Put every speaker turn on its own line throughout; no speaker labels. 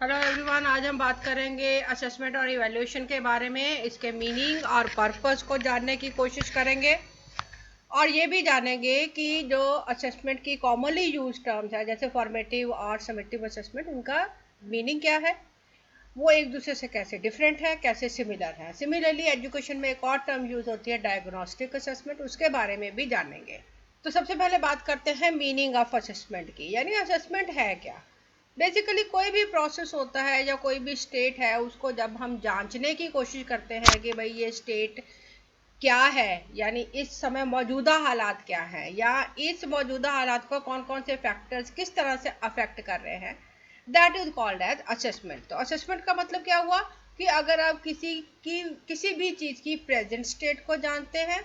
Hello everyone, आज हम बात करेंगे असेसमेंट और इवैल्यूएशन के बारे में। इसके मीनिंग और पर्पस को जानने की कोशिश करेंगे और ये भी जानेंगे कि जो असेसमेंट की कॉमनली यूज टर्म्स है जैसे फॉर्मेटिव और समेटिव असेसमेंट, उनका मीनिंग क्या है, वो एक दूसरे से कैसे डिफरेंट है, कैसे सिमिलर है। सिमिलरली एजुकेशन में एक और टर्म यूज होती है डायग्नोस्टिक असेसमेंट, उसके बारे में भी जानेंगे। तो सबसे पहले बात करते हैं मीनिंग ऑफ असेसमेंट की, यानी असेसमेंट है क्या। बेसिकली कोई भी प्रोसेस होता है या कोई भी स्टेट है, उसको जब हम जांचने की कोशिश करते हैं कि भाई ये स्टेट क्या है, यानी इस समय मौजूदा हालात क्या है, या इस मौजूदा हालात को कौन कौन से फैक्टर्स किस तरह से अफेक्ट कर रहे हैं, that is called as assessment. तो असेसमेंट का मतलब क्या हुआ कि अगर आप किसी भी चीज़ की प्रेजेंट स्टेट को जानते हैं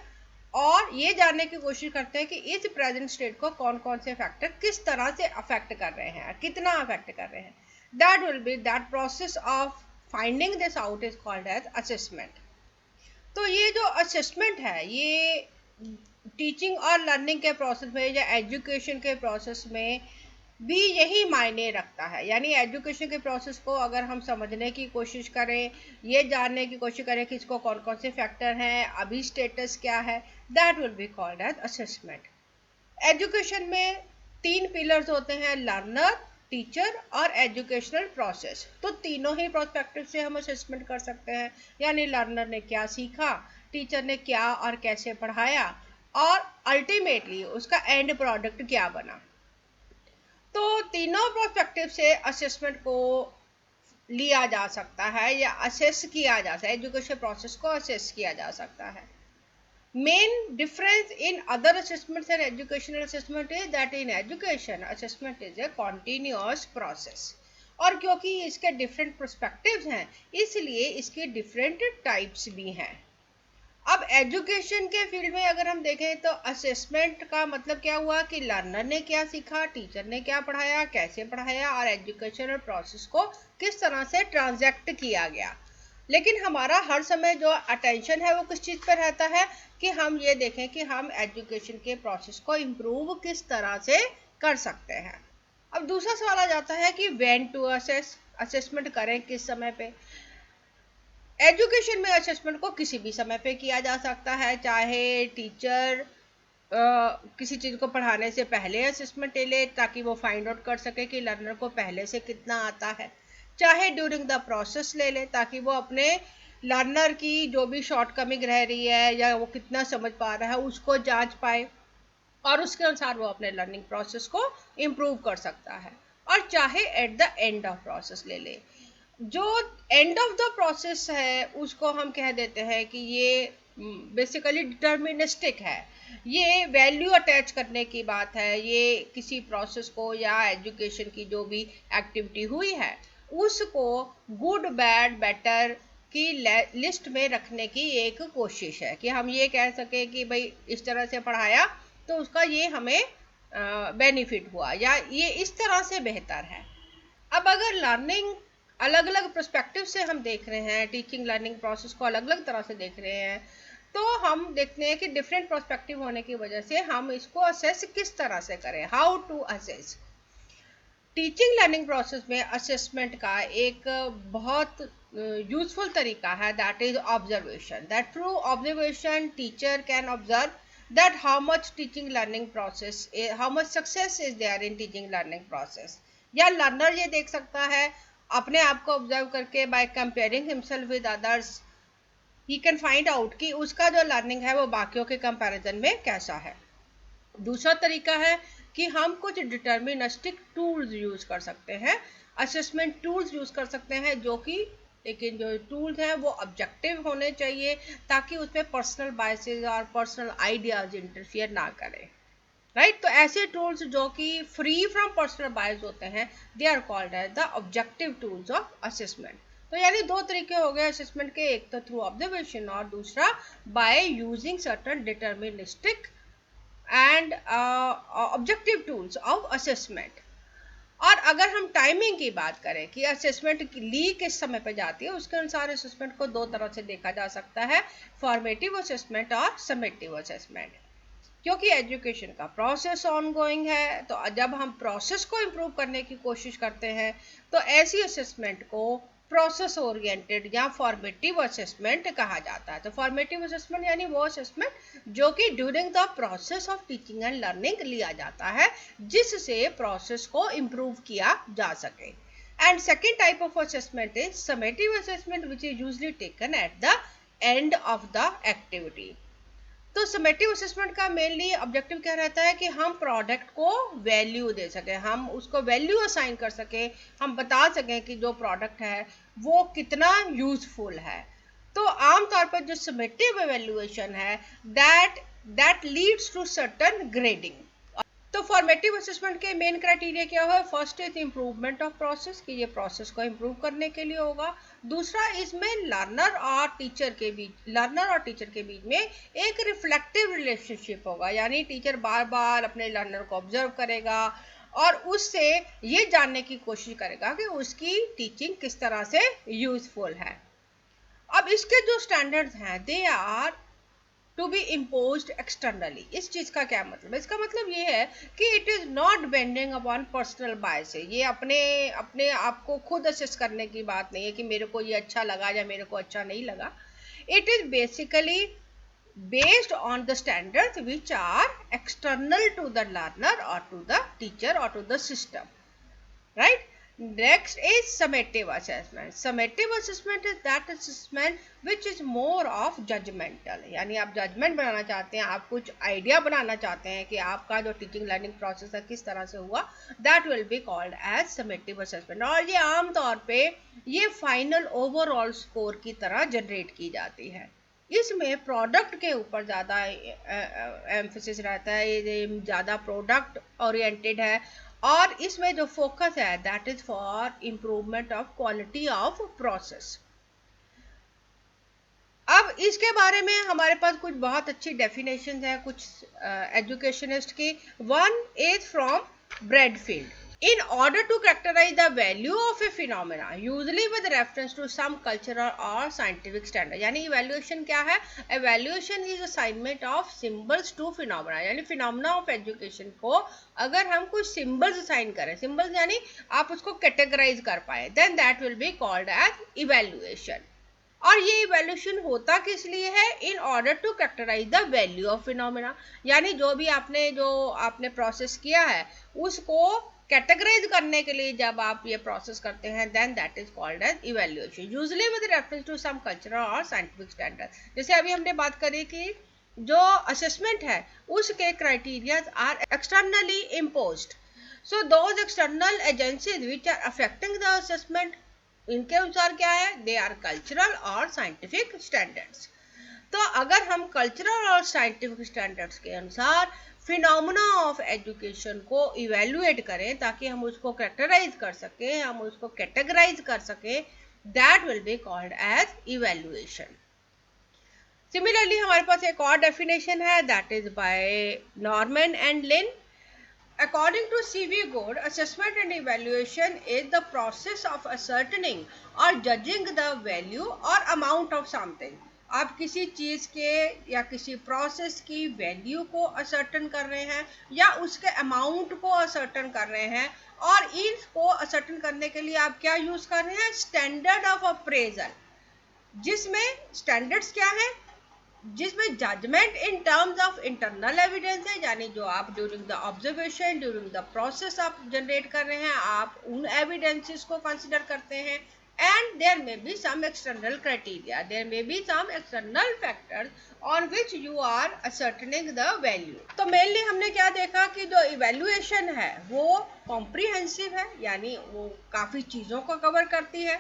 और ये जानने की कोशिश करते हैं कि इस प्रेजेंट स्टेट को कौन कौन से फैक्टर किस तरह से अफेक्ट कर रहे हैं, कितना अफेक्ट कर रहे हैं, that will be that process of finding this out is called as assessment. तो ये जो असेसमेंट है, ये टीचिंग और लर्निंग के प्रोसेस में या एजुकेशन के प्रोसेस में भी यही मायने रखता है। यानी एजुकेशन के प्रोसेस को अगर हम समझने की कोशिश करें, ये जानने की कोशिश करें कि इसको कौन कौन से फैक्टर हैं, अभी स्टेटस क्या है, that will be called as assessment. Education में तीन पिलर्स होते हैं, लर्नर, टीचर और एजुकेशनल प्रोसेस। तो तीनों ही प्रोस्पेक्टिव से हम असेसमेंट कर सकते हैं, यानी लर्नर ने क्या सीखा, टीचर ने क्या और कैसे पढ़ाया, और अल्टीमेटली उसका एंड प्रोडक्ट क्या बना। तो तीनों प्रोस्पेक्टिव से असेसमेंट को लिया जा सकता है या असेस किया जा सकता है, एजुकेशन प्रोसेस को असेस किया जा सकता है। Main difference in other assessments and educational assessment is that in education assessment is a continuous process. और क्योंकि इसके डिफरेंट पर्सपेक्टिव्स हैं, इसलिए इसके डिफरेंट टाइप्स भी हैं। अब एजुकेशन के फील्ड में अगर हम देखें तो असेसमेंट का मतलब क्या हुआ कि लर्नर ने क्या सीखा, टीचर ने क्या पढ़ाया, कैसे पढ़ाया, और एजुकेशनल प्रोसेस को किस तरह से ट्रांजैक्ट किया गया। लेकिन हमारा हर समय जो अटेंशन है वो किस चीज़ पर रहता है कि हम ये देखें कि हम एजुकेशन के प्रोसेस को इम्प्रूव किस तरह से कर सकते हैं। अब दूसरा सवाल आ जाता है कि व्हेन टू असेस, असेसमेंट करें किस समय पे। एजुकेशन में असेसमेंट को किसी भी समय पे किया जा सकता है, चाहे टीचर किसी चीज़ को पढ़ाने से पहले असेसमेंट ले ले ताकि वो फाइंड आउट कर सके कि लर्नर को पहले से कितना आता है, चाहे ड्यूरिंग द प्रोसेस ले ले ताकि वो अपने लर्नर की जो भी शॉर्टकमिंग रह रही है या वो कितना समझ पा रहा है उसको जांच पाए और उसके अनुसार वो अपने लर्निंग प्रोसेस को इम्प्रूव कर सकता है, और चाहे at the end of process ले ले। जो एंड ऑफ द प्रोसेस है उसको हम कह देते हैं कि ये बेसिकली डिटर्मिनिस्टिक है, ये वैल्यू अटैच करने की बात है, ये किसी प्रोसेस को या एजुकेशन की जो भी एक्टिविटी हुई है उसको गुड बैड बेटर की लिस्ट में रखने की एक कोशिश है कि हम ये कह सके कि भाई इस तरह से पढ़ाया तो उसका ये हमें बेनिफिट हुआ या ये इस तरह से बेहतर है। अब अगर लर्निंग अलग अलग पर्सपेक्टिव से हम देख रहे हैं, टीचिंग लर्निंग प्रोसेस को अलग अलग तरह से देख रहे हैं, तो हम देखते हैं कि डिफरेंट पर्सपेक्टिव होने की वजह से हम इसको असेस किस तरह से करें, how to assess. Teaching learning process में असेसमेंट का एक बहुत यूजफुल तरीका है, that is observation. That through observation teacher can observe that how much teaching learning process, how much success is there in teaching learning process। या learner ये देख सकता है अपने आप को ऑब्जर्व करके, by comparing himself with others he can find out कि उसका जो लर्निंग है वो बाकियों के कंपैरिजन में कैसा है। दूसरा तरीका है कि हम कुछ डिटर्मिनिस्टिक टूल्स यूज कर सकते हैं, असेसमेंट टूल्स यूज कर सकते हैं, जो कि लेकिन जो टूल्स हैं वो ऑब्जेक्टिव होने चाहिए ताकि उसमें पर्सनल बायसेस और पर्सनल आइडियाज इंटरफियर ना करें, राइट। तो ऐसे टूल्स जो कि फ्री फ्रॉम पर्सनल बायस होते हैं, they are called as the objective tools of assessment. तो यानी दो तरीके हो गए असेसमेंट के, एक तो थ्रू ऑब्जर्वेशन और दूसरा by using certain deterministic and objective tools of assessment. और अगर हम टाइमिंग की बात करें कि असेसमेंट ली किस समय पर जाती है, उसके अनुसार असेसमेंट को दो तरह से देखा जा सकता है, फॉर्मेटिव असेसमेंट और समेटिव असेसमेंट। क्योंकि एजुकेशन का प्रोसेस ऑनगोइंग है, तो जब हम प्रोसेस को इम्प्रूव करने की कोशिश करते हैं तो ऐसी असेसमेंट को प्रोसेस ओरिएंटेड या फॉर्मेटिव असेसमेंट कहा जाता है। तो फॉर्मेटिव असेसमेंट यानी वो असेसमेंट जो कि during the process of teaching and learning लिया जाता है, जिससे प्रोसेस को इम्प्रूव किया जा सके। And second type of assessment is summative assessment, which is usually taken at the end of the activity. तो समेटिव असेसमेंट का मेनली ऑब्जेक्टिव क्या रहता है कि हम प्रोडक्ट को वैल्यू दे सकें, हम उसको वैल्यू असाइन कर सकें, हम बता सकें कि जो प्रोडक्ट है वो कितना यूजफुल है। तो आमतौर पर जो समेटिव एवेल्युएशन है that leads to certain grading. तो फॉर्मेटिव असेसमेंट के मेन क्राइटेरिया क्या है? First is improvement of process, कि ये प्रोसेस को इम्प्रूव करने के लिए होगा। दूसरा, इसमें लर्नर और टीचर के बीच में एक रिफ्लेक्टिव रिलेशनशिप होगा, यानी टीचर बार बार अपने लर्नर को ऑब्जर्व करेगा और उससे ये जानने की कोशिश करेगा कि उसकी टीचिंग किस तरह से यूजफुल है। अब इसके जो स्टैंडर्ड्स हैं they are to be imposed externally. इस चीज का क्या मतलब है? इसका मतलब ये है कि it is not bending upon personal bias. ये अपने आप को खुद असेस करने की बात नहीं है कि मेरे को ये अच्छा लगा या मेरे को अच्छा नहीं लगा। It is basically based on the standards which are external to the learner or to the teacher or to the system, right? Next is summative assessment. Summative assessment is that assessment which is more of judgmental, यानी आप judgement बनाना चाहते हैं, आप कुछ idea बनाना चाहते हैं कि आपका जो टीचिंग लर्निंग प्रोसेस है किस तरह से हुआ, that will be called as summative assessment। और ये आमतौर पे ये फाइनल ओवरऑल स्कोर की तरह जनरेट की जाती है। इसमें प्रोडक्ट के ऊपर ज़्यादा एम्फोसिस रहता है, ये ज़्यादा प्रोडक्ट ओरिएंटेड है और इसमें जो फोकस है that is for improvement of quality of process. अब इसके बारे में हमारे पास कुछ बहुत अच्छी डेफिनेशन है कुछ एजुकेशनिस्ट की। One is from Bradfield. In order to characterize the value of a phenomena, usually with reference to some cultural or scientific standard, यानी evaluation क्या है? Evaluation is assignment of symbols to phenomena, यानी phenomena of education को अगर हम कुछ symbols assign करें, symbols यानी आप उसको categorize कर पाए, then that will be called as evaluation। और ये इवैल्यूएशन होता किस लिए है? In order to characterise the value of phenomena, यानी जो आपने प्रोसेस किया है उसको कैटेगराइज करने के लिए जब आप ये प्रोसेस करते हैं then that is called as evaluation, usually with reference to some cultural और साइंटिफिक स्टैंडर्ड। जैसे अभी हमने बात करी कि जो असेसमेंट है उसके criterias are externally imposed, so those external agencies which are affecting the assessment, इनके अनुसार क्या है? दे आर कल्चरल और साइंटिफिक स्टैंडर्ड्स। तो अगर हम कल्चरल और साइंटिफिक स्टैंडर्ड्स के अनुसार फिनोमेना ऑफ एजुकेशन को इवेल्युएट करें ताकि हम उसको कैरेक्टराइज कर सकें, हम उसको कैटेगराइज कर सकें, that will be called as evaluation. Similarly हमारे पास एक और डेफिनेशन है that is by Norman and Linn. According to C.V. Good, assessment and evaluation is the process of ascertaining or judging the value or amount of something। आप किसी चीज के या किसी प्रोसेस की वैल्यू को असर्टन कर रहे हैं या उसके अमाउंट को असर्टन कर रहे हैं, और इसको असर्टन करने के लिए आप क्या यूज कर रहे हैं? स्टैंडर्ड ऑफ अप्रेजल, जिसमें स्टैंडर्ड्स क्या है? जिसमें judgement in terms of internal evidence है, यानी जो आप during the observation during the process आप जनरेट कर रहे हैं, आप उन एविडेंसेस को कंसिडर करते हैं, and there may be some external criteria, there may be some external factors on which you are ascertaining the value. तो मेनली हमने क्या देखा कि जो इवेल्युएशन है वो कॉम्प्रिहेंसिव है, यानी वो काफ़ी चीज़ों को कवर करती है,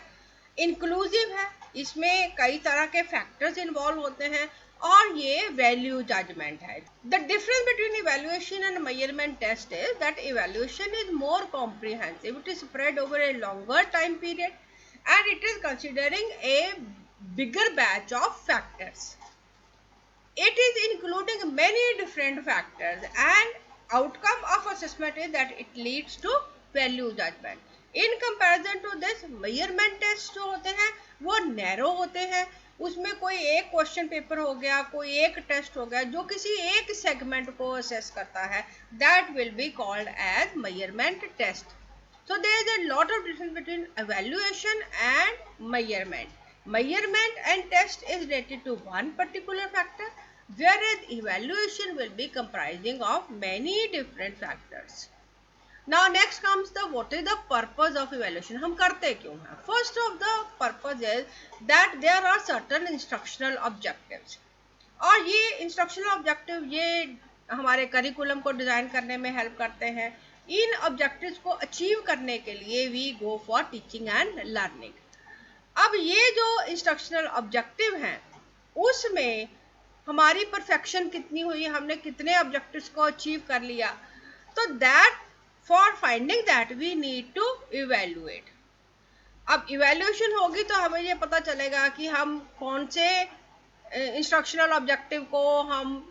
इंक्लूसिव है, इसमें कई तरह के फैक्टर्स इन्वॉल्व होते हैं, और ये वैल्यू जजमेंट है। The difference between evaluation and measurement test is that evaluation is more comprehensive, it is spread over a longer time period and it is considering a bigger batch of factors, it is including many different factors, and outcome of assessment is that it leads to value judgement. In comparison to this measurement test जो होते हैं वो narrow होते हैं, उसमें कोई एक question paper हो गया, कोई एक टेस्ट हो गया जो किसी एक सेगमेंट को असेस करता है, that will be called as measurement test. So there is a lot of difference between evaluation and measurement. Measurement and test is related to one particular factor, whereas evaluation will be comprising of many different factors. Now next comes the what is the purpose of evaluation. हम करते क्यों हैं? First of the purpose is that there are certain instructional objectives. और ये instructional objective ये हमारे curriculum को design करने में हेल्प करते हैं. इन ऑब्जेक्टिव्स को अचीव करने के लिए we go for teaching and learning. अब ये जो इंस्ट्रक्शनल ऑब्जेक्टिव हैं उसमें हमारी परफेक्शन कितनी हुई, हमने कितने ऑब्जेक्टिव्स को अचीव कर लिया, तो that for finding that we need to evaluate. अब इवेल्युएशन होगी तो हमें ये पता चलेगा कि हम कौन से इंस्ट्रक्शनल ऑब्जेक्टिव को हम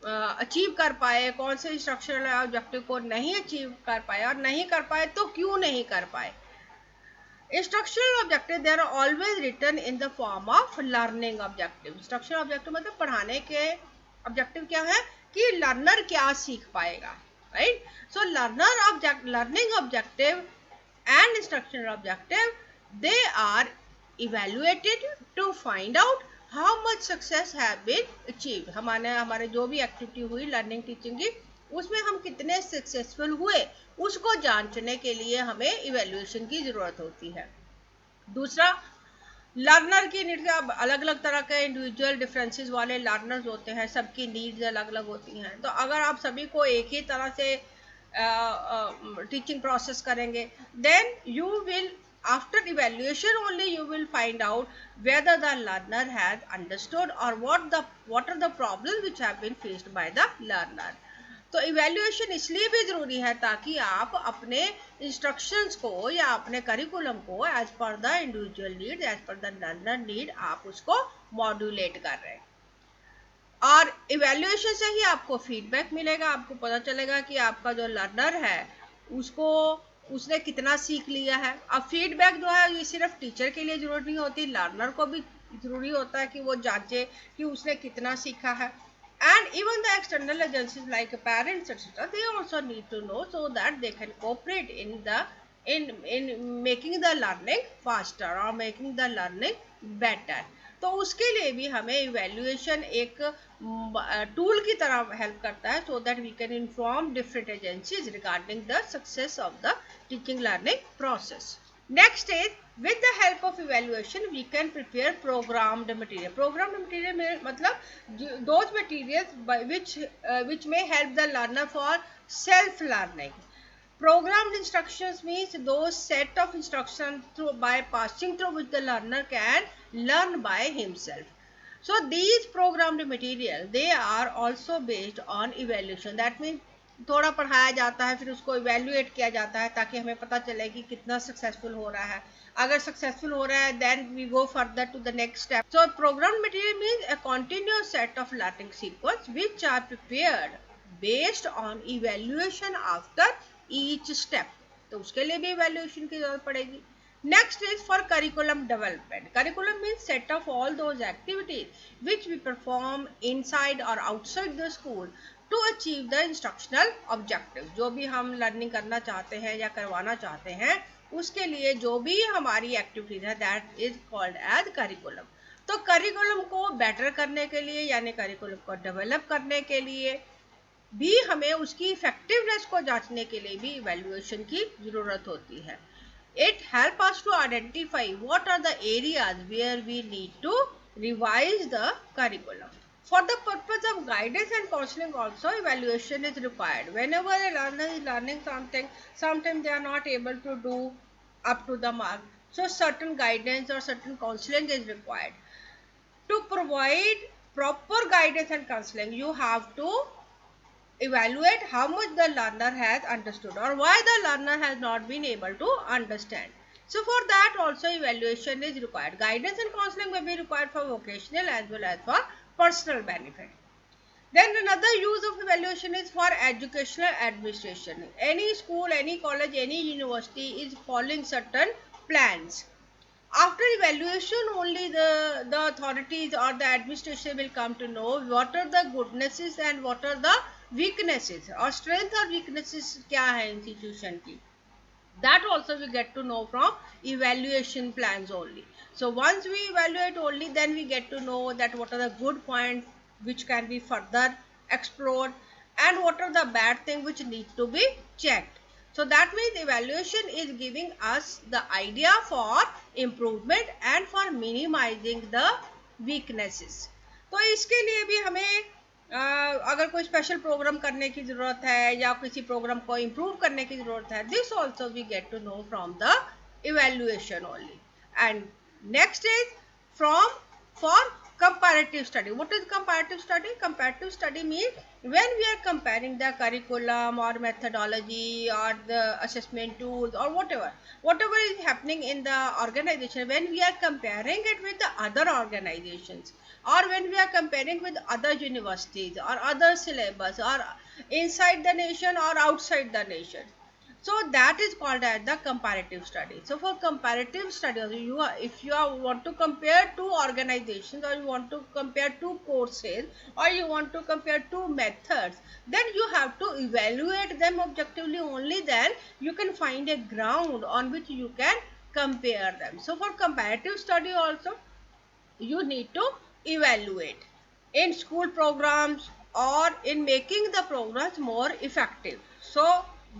अचीव कर पाए, कौन से इंस्ट्रक्शनल ऑब्जेक्टिव को नहीं अचीव कर पाए, और नहीं कर पाए तो क्यों नहीं कर पाए. Instructional objective they are always written in the form of learning objective. Instructional objective मतलब पढ़ाने के ऑब्जेक्टिव क्या है कि लर्नर क्या सीख पाएगा, right. So learning objective and instructional objective they are evaluated to find out how much success have been achieved. हमारे जो भी एक्टिविटी हुई लर्निंग टीचिंग की उसमें हम कितने सक्सेसफुल हुए उसको जांचने के लिए हमें इवेल्युएशन की जरूरत होती है. दूसरा, लर्नर की नीड्स. अब अलग अलग तरह के इंडिविजुअल डिफरेंसेस वाले लर्नर्स होते हैं, सबकी नीड्स अलग अलग होती हैं. तो अगर आप सभी को एक ही तरह से टीचिंग प्रोसेस करेंगे, then you will after evaluation only you will find out whether the learner has understood or what are the problems which have been faced by the learner. तो इवेल्युएशन इसलिए भी जरूरी है ताकि आप अपने इंस्ट्रक्शंस को या अपने करिकुलम को as per the individual need, as per the learner need आप उसको मॉड्यूलेट कर रहे हैं. और इवेल्युएशन से ही आपको फीडबैक मिलेगा, आपको पता चलेगा कि आपका जो लर्नर है उसने कितना सीख लिया है. अब फीडबैक जो है ये सिर्फ टीचर के लिए जरूरत नहीं होती, लर्नर को भी जरूरी होता है कि वो जांचे कि उसने कितना सीखा है. And even the external agencies like parents etc. they also need to know so that they can cooperate in making the learning faster or making the learning better. तो उसके लिए भी हमें इवेल्युएशन एक टूल की तरह हेल्प करता है, so that we can inform different agencies regarding the success of the teaching learning process. Next is, with the help of evaluation we can prepare programmed material. Programmed material में मतलब those materials by which may help the learner for self learning. Programmed instructions means those set of instructions by passing through which the learner can learn by himself. So these programmed material they are also based on evaluation. That means थोड़ा पढ़ाया जाता है, फिर उसको evaluate किया जाता है ताकि हमें पता चले कि कितना सक्सेसफुल हो रहा है. अगर सक्सेसफुल हो रहा है then we go further to the next step. So programme material means a continuous set of learning sequence which are prepared based on evaluation after each step. तो उसके लिए भी इवेल्युएशन की जरूरत पड़ेगी. Next is for curriculum development. Curriculum means set of all those activities which we perform inside or outside the school to achieve the instructional objective. जो भी हम लर्निंग करना चाहते हैं या करवाना चाहते हैं उसके लिए जो भी हमारी एक्टिविटीज है that is called as curriculum. तो करिकुलम को बेटर करने के लिए यानी करिकुलम को डेवलप करने के लिए भी हमें उसकी इफेक्टिवनेस को जांचने के लिए भी इवेल्युएशन की जरूरत होती है. It helps us to identify what are the areas where we need to revise the curriculum. For the purpose of guidance and counseling also evaluation is required. Whenever a learner is learning something, sometimes they are not able to do up to the mark. So certain guidance or certain counseling is required. To provide proper guidance and counseling, you have to evaluate how much the learner has understood or why the learner has not been able to understand. So for that also evaluation is required. Guidance and counseling may be required for vocational as well as for personal benefit. Then another use of evaluation is for educational administration. Any school, any college, any university is following certain plans. After evaluation, only the authorities or the administration will come to know what are the goodnesses and what are the weaknesses, or strength और weaknesses क्या है institution की. That also we get to know from evaluation plans only. So once we evaluate only, then we get to know that what are the good points which can be further explored, and what are the bad things which need to be checked. So that means evaluation is giving us the idea for improvement and for minimizing the weaknesses. तो इसके लिए भी हमें अगर कोई special programme करने की ज़रूरत है या किसी प्रोग्राम को इम्प्रूव करने की ज़रूरत है, this also we get to know from the evaluation only. And next is from for comparative study. What is comparative study? Comparative study means when we are comparing the curriculum or methodology or the assessment tools or whatever is happening in the organization, when we are comparing it with the other organizations, or when we are comparing with other universities or other syllabus, or inside the nation or outside the nation, so that is called as the comparative study. So for comparative study, if you want to compare two organizations, or you want to compare two courses, or you want to compare two methods, then you have to evaluate them objectively. Only then you can find a ground on which you can compare them. So for comparative study also, you need to evaluate in school programs or in making the programs more effective. So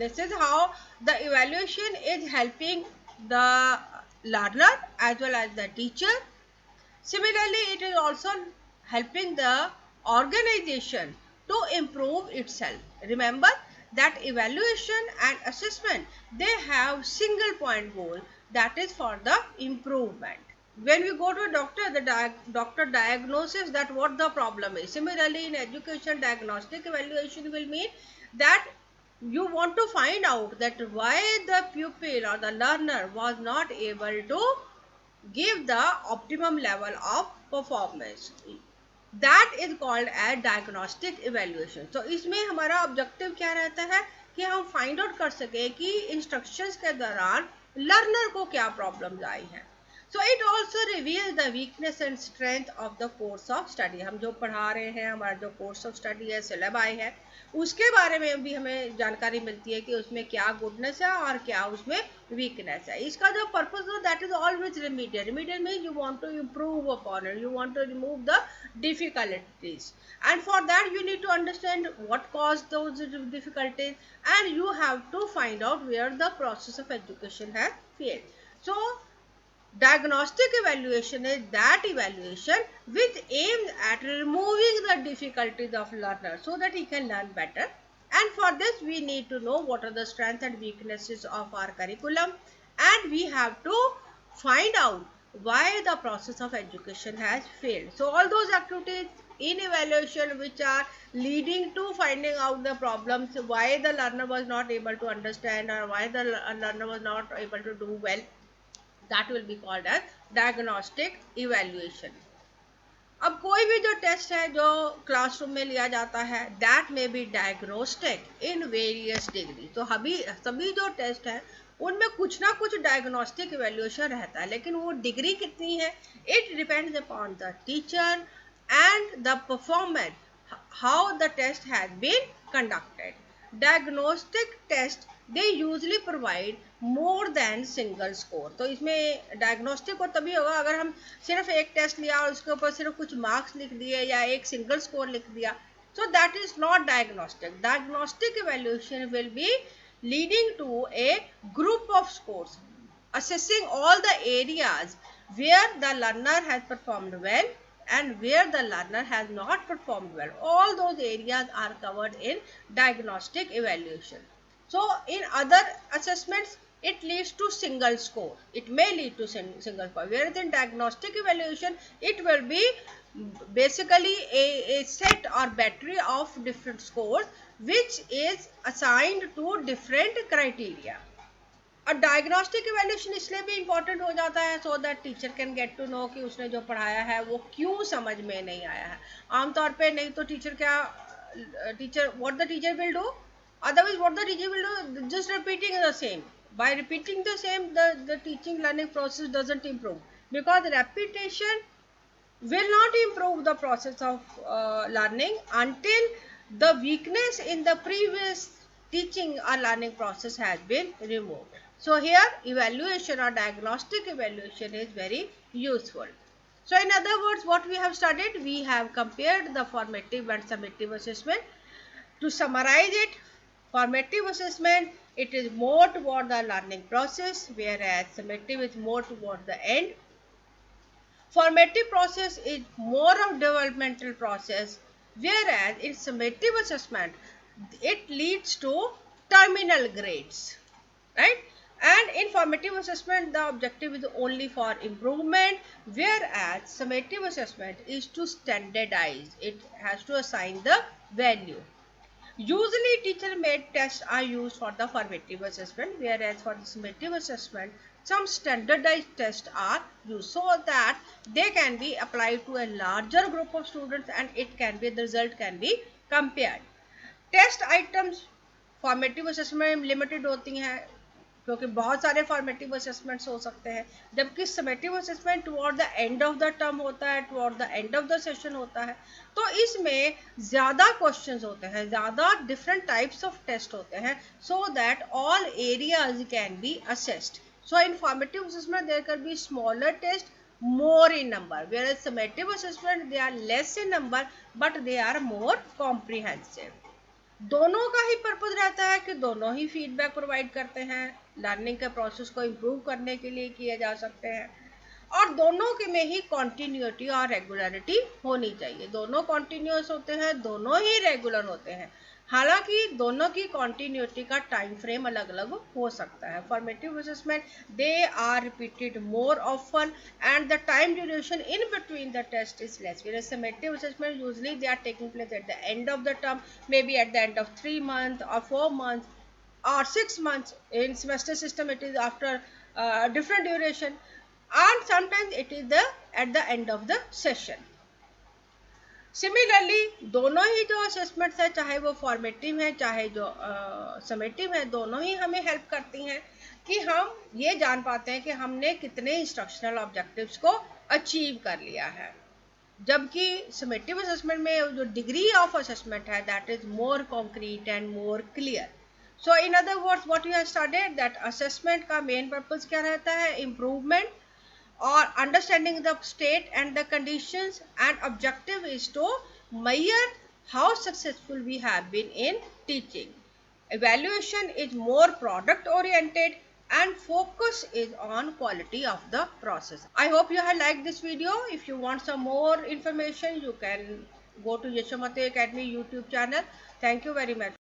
this is how the evaluation is helping the learner as well as the teacher. Similarly, it is also helping the organization to improve itself. Remember that evaluation and assessment, they have single point goal, that is for the improvement. When we go to a doctor, the doctor diagnoses that what the problem is. Similarly, in education, diagnostic evaluation will mean that you want to find out that why the pupil or the learner was not able to give the optimum level of performance. That is called as diagnostic evaluation. So इसमें हमारा objective क्या रहता है कि हम find out कर सके कि instructions के दौरान learner को क्या problems आई हैं. So it also reveals the weakness and strength of the course of study. हम जो पढ़ा रहे हैं, हमारा जो course of study है, syllabi है, उसके बारे में भी हमें जानकारी मिलती है कि उसमें क्या goodness है और क्या उसमें weakness है. इसका जो purpose हो, that is always remedial. Remedial means you want to improve upon it, you want to remove the difficulties, and for that you need to understand what caused those difficulties, and you have to find out where the process of education has failed. So diagnostic evaluation is that evaluation which aims at removing the difficulties of learner so that he can learn better. And for this we need to know what are the strengths and weaknesses of our curriculum, and we have to find out why the process of education has failed. So all those activities in evaluation which are leading to finding out the problems, why the learner was not able to understand or why the learner was not able to do well, that will be called as diagnostic evaluation. अब कोई भी जो test है जो classroom में लिया जाता है, दैट में be diagnostic in various degree. तो सभी जो टेस्ट है उनमें कुछ ना कुछ डायग्नोस्टिक इवेल्युएशन रहता है, लेकिन वो डिग्री कितनी है, it depends upon the teacher and the performance, how the test has been conducted. Diagnostic test they usually provide more than single score. तो इसमें डायग्नोस्टिक को तभी होगा अगर हम सिर्फ एक टेस्ट लिया और उसके ऊपर सिर्फ कुछ मार्क्स लिख दिए या एक सिंगल स्कोर लिख दिया. So that is not diagnostic. Diagnostic evaluation will be leading to a group of scores, assessing all the areas where the learner has performed well and where the learner has not performed well. All those areas are covered in diagnostic evaluation. So in other assessments, it leads to single score. It may lead to single score. Whereas in diagnostic evaluation, it will be basically a set or battery of different scores which is assigned to different criteria. और diagnostic evaluation इसलिए भी important हो जाता है so that teacher can get to know कि उसने जो पढ़ाया है वो क्यों समझ में नहीं आया है. आमतौर पे नहीं तो teacher what the teacher will do, otherwise what the teacher will do, just repeating the same. By repeating the same, the teaching learning process doesn't improve, because repetition will not improve the process of learning until the weakness in the previous teaching or learning process has been removed. So here evaluation or diagnostic evaluation is very useful. So in other words, what we have studied, we have compared the formative and summative assessment. To summarize it, formative assessment, it is more toward the learning process, whereas summative is more toward the end. Formative process is more of developmental process, whereas in summative assessment, it leads to terminal grades, right? And in formative assessment, the objective is only for improvement, whereas summative assessment is to standardize. It has to assign the value. Usually, teacher-made tests are used for the formative assessment, whereas for the summative assessment, some standardized tests are used so that they can be applied to a larger group of students and the result can be compared. Test items formative assessment में limited होती हैं, क्योंकि बहुत सारे formative assessments हो सकते हैं, जबकि summative assessment toward the end of the term होता है, toward the end of the session होता है। तो इसमें ज़्यादा क्वेश्चंस होते हैं, ज़्यादा डिफरेंट टाइप्स ऑफ टेस्ट होते हैं, so that all areas can be assessed. So in formative assessment there can be smaller test, more in number, whereas summative assessment they are less in number but they are more comprehensive. दोनों का ही purpose रहता है कि दोनों ही feedback provide करते हैं, learning के process को इम्प्रूव करने के लिए किए जा सकते हैं, और दोनों के में ही कॉन्टिन्यूटी और रेगुलरिटी होनी चाहिए. दोनों कॉन्टिन्यूस होते हैं, दोनों ही रेगुलर होते हैं, हालांकि दोनों की कॉन्टिन्यूटी का टाइम फ्रेम अलग अलग हो सकता है. Formative assessment they are repeated more often and the time duration in between the test is less, whereas summative assessment usually they are taking place at the end of the term, maybe at the end of 3 months or 4 months or 6 months. In semester system it is after different duration, and sometimes it is at the end of the session. Similarly दोनों ही जो assessments है, चाहे वो formative है चाहे जो summative है, दोनों ही हमें हेल्प करती हैं कि हम ये जान पाते हैं कि हमने कितने इंस्ट्रक्शनल ऑब्जेक्टिव्स को अचीव कर लिया है. जबकि समेटिव असेसमेंट में जो डिग्री ऑफ असेसमेंट है that is more concrete and more clear. So in other words what you have studied, that assessment का मेन पर्पस क्या रहता है, improvement or understanding the state and the conditions, and objective is to measure how successful we have been in teaching. Evaluation is more product oriented and focus is on quality of the process. I hope you have liked this video. If you want some more information, you can go to Yashomati Academy YouTube channel. Thank you very much.